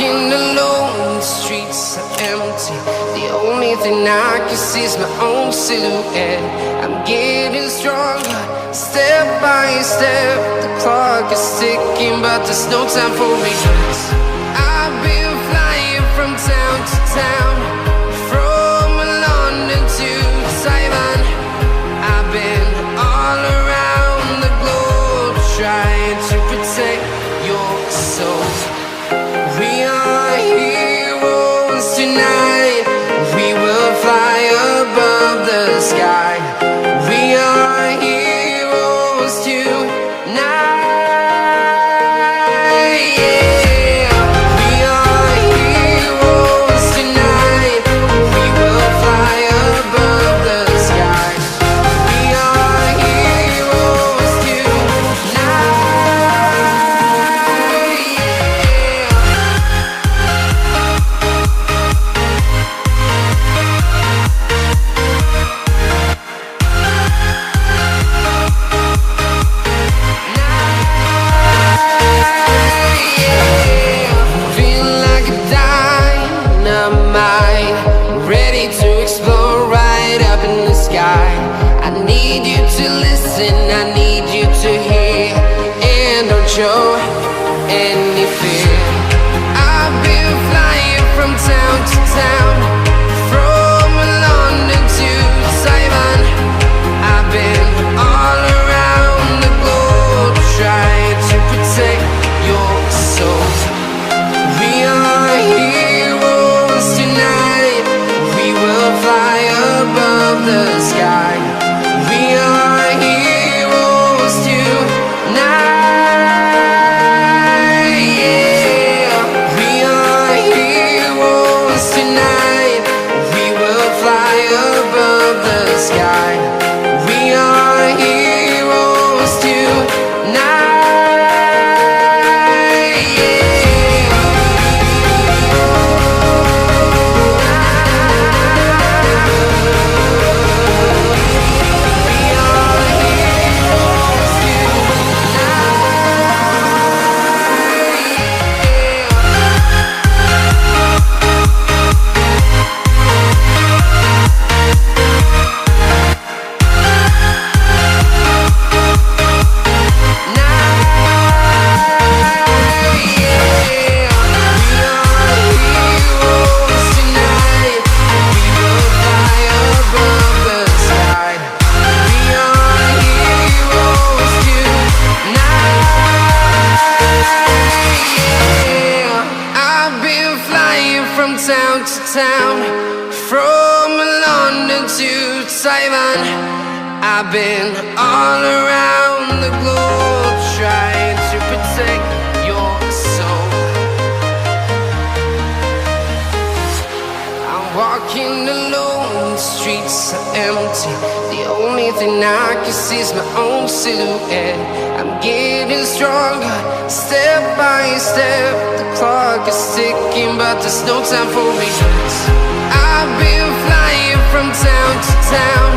walking alone, the streets are empty. The only thing I can see is my own silhouette. I'm getting stronger, step by step. The clock is ticking, but there's no time for regrets. I've been flying from town to town, from London to Taiwan. I've been all around the globe, trying to protect your soul. We are heroes tonight. We will fly above the sky. We are heroes tonight. Yeah. We are heroes tonight. We will fly above the sky. We are heroes tonight. Feel like a dynamite, ready to explode right up in the sky. I need you to listen, I need you to hear, and don't show any fear. I've been flying from town to town, from London to Taiwan. I've been all around the globe, trying to protect your soul. We are heroes tonight. We will fly above the sky. We are heroes tonight. Yeah. We are heroes tonight. We will fly above the sky. We are heroes tonight. Town to town, from London to Taiwan. I've been all around the globe, trying to protect your soul. I'm walking alone, the streets are empty. The only thing I can see is my own silhouette. I'm getting stronger, step by step. The clock is ticking, but there's no time for regrets. I've been flying from town to town,